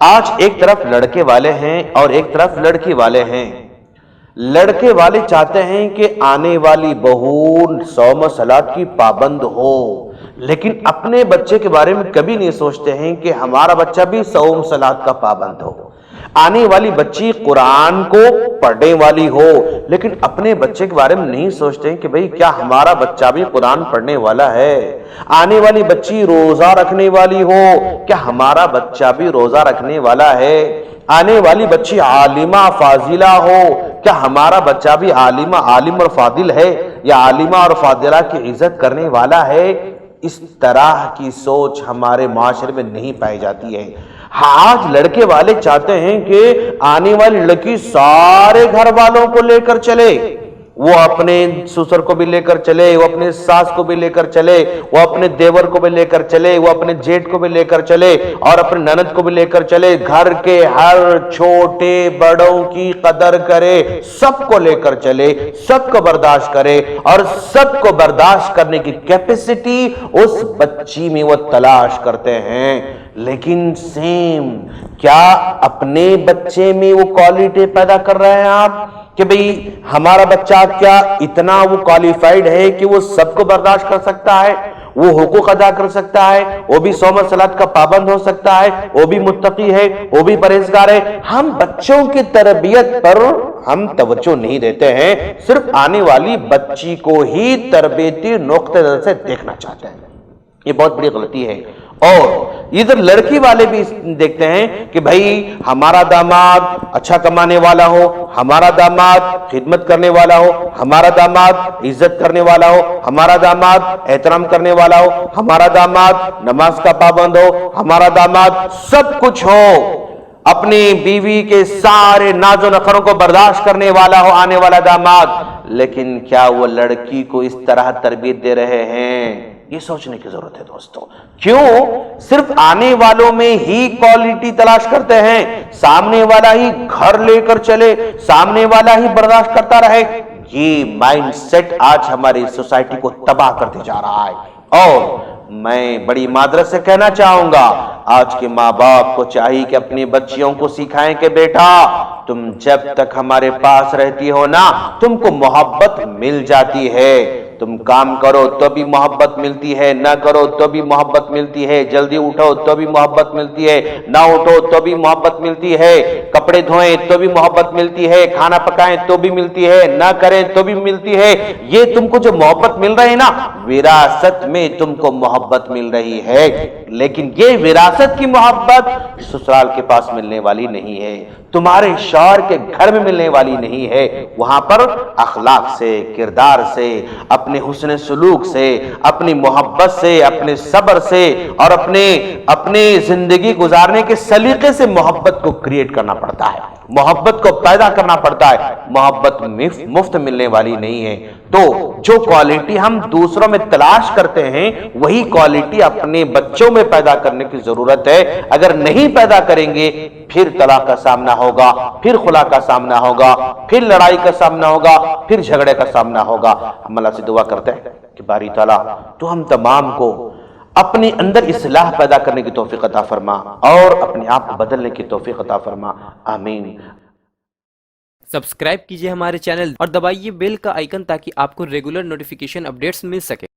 آج ایک طرف لڑکے والے ہیں اور ایک طرف لڑکی والے ہیں۔ لڑکے والے چاہتے ہیں کہ آنے والی بہو صوم و صلات کی پابند ہو، لیکن اپنے بچے کے بارے میں کبھی نہیں سوچتے ہیں کہ ہمارا بچہ بھی صوم صلات کا پابند ہو۔ آنے والی بچی قرآن کو پڑھنے والی ہو، لیکن اپنے بچے کے بارے میں نہیں سوچتے ہیں کہ بھئی کیا ہمارا بچہ بھی قرآن پڑھنے والا ہے۔ آنے والی بچی روزہ رکھنے والی ہو، کیا ہمارا بچہ بھی روزہ رکھنے والا ہے۔ آنے والی بچی عالمہ فاضلہ ہو، کیا ہمارا بچہ بھی عالم اور فاضل ہے یا عالمہ اور فاضلہ کی عزت کرنے والا ہے۔ اس طرح کی سوچ ہمارے معاشرے میں نہیں پائی جاتی ہے۔ آج لڑکے والے چاہتے ہیں کہ آنے والی لڑکی سارے گھر والوں کو لے کر چلے، وہ اپنے سسر کو بھی لے کر چلے، وہ اپنے ساس کو بھی لے کر چلے، وہ اپنے دیور کو بھی لے کر چلے، وہ اپنے جیٹ کو بھی لے کر چلے اور اپنے نند کو بھی لے کر چلے، گھر کے ہر چھوٹے بڑوں کی قدر کرے، سب کو لے کر چلے، سب کو برداشت کرے، اور سب کو برداشت کرنے کی کیپیسٹی اس بچی میں وہ تلاش کرتے ہیں۔ لیکن کیا اپنے بچے میں وہ کوالٹی پیدا کر رہے ہیں آپ کہ بھئی ہمارا بچہ کیا اتنا وہ کوالیفائیڈ ہے کہ وہ سب کو برداشت کر سکتا ہے، وہ حقوق ادا کر سکتا ہے، وہ بھی صوم و صلات کا پابند ہو سکتا ہے، وہ بھی متقی ہے، وہ بھی پرہیزگار ہے۔ ہم بچوں کی تربیت پر ہم توجہ نہیں دیتے ہیں، صرف آنے والی بچی کو ہی تربیتی نقطہ نظر سے دیکھنا چاہتے ہیں۔ یہ بہت بڑی غلطی ہے۔ اور ادھر لڑکی والے بھی دیکھتے ہیں کہ بھائی ہمارا داماد اچھا کمانے والا ہو، ہمارا داماد خدمت کرنے والا ہو، ہمارا داماد عزت کرنے والا ہو، ہمارا داماد احترام کرنے والا ہو، ہمارا داماد نماز کا پابند ہو، ہمارا داماد سب کچھ ہو، اپنی بیوی کے سارے ناز و نخروں کو برداشت کرنے والا ہو آنے والا داماد۔ لیکن کیا وہ لڑکی کو اس طرح تربیت دے رہے ہیں؟ یہ سوچنے کی ضرورت ہے دوستو۔ کیوں صرف آنے والوں میں ہی کوالٹی تلاش کرتے ہیں؟ سامنے والا ہی گھر لے کر چلے، سامنے والا ہی برداشت کرتا رہے۔ یہ مائنڈ سیٹ آج ہماری سوسائٹی کو تباہ کرتے جا رہا ہے۔ اور میں بڑی معذرت سے کہنا چاہوں گا، آج کے ماں باپ کو چاہیے کہ اپنی بچیوں کو سکھائیں کہ بیٹا تم جب تک ہمارے پاس رہتی ہو نا، تم کو محبت مل جاتی ہے۔ تم کام کرو تو بھی محبت ملتی ہے، نہ کرو تو بھی محبت ملتی ہے، جلدی اٹھو تو بھی محبت ملتی ہے، نہ اٹھو تو بھی محبت ملتی ہے، کپڑے دھوئیں تو بھی محبت ملتی ہے، کھانا پکائیں تو بھی ملتی ہے، نہ کریں تو بھی ملتی ہے۔ یہ تم کو جو محبت مل رہی ہے نا، وراثت میں تم کو محبت مل رہی ہے، لیکن یہ وراثت کی محبت سسرال کے پاس ملنے والی نہیں ہے، تمہارے شوہر کے گھر میں ملنے والی نہیں ہے۔ وہاں پر اخلاق سے، کردار سے، اپنے حسن سلوک سے، اپنی محبت سے، اپنے صبر سے اور اپنے زندگی گزارنے کے سلیقے سے محبت کو کریٹ کرنا پڑتا ہے، محبت کو پیدا کرنا پڑتا ہے۔ محبت مفت ملنے والی نہیں ہے۔ تو جو کوالٹی ہم دوسروں میں تلاش کرتے ہیں، وہی کوالٹی اپنے بچوں میں پیدا کرنے کی ضرورت ہے۔ اگر نہیں پیدا کریں گے، پھر طلاق کا سامنا ہوگا، پھر خلا کا سامنا ہوگا، پھر لڑائی کا سامنا ہوگا، پھر جھگڑے کا سامنا ہوگا۔ ہم اللہ سے دعا کرتے ہیں کہ باری تعالیٰ تو ہم تمام کو اپنے اندر اصلاح پیدا کرنے کی توفیق عطا فرما اور اپنے آپ کو بدلنے کی توفیق عطا فرما، آمین۔ سبسکرائب کیجئے ہمارے چینل اور دبائیے بیل کا آئیکن تاکہ آپ کو ریگولر نوٹیفیکیشن اپڈیٹس مل سکے۔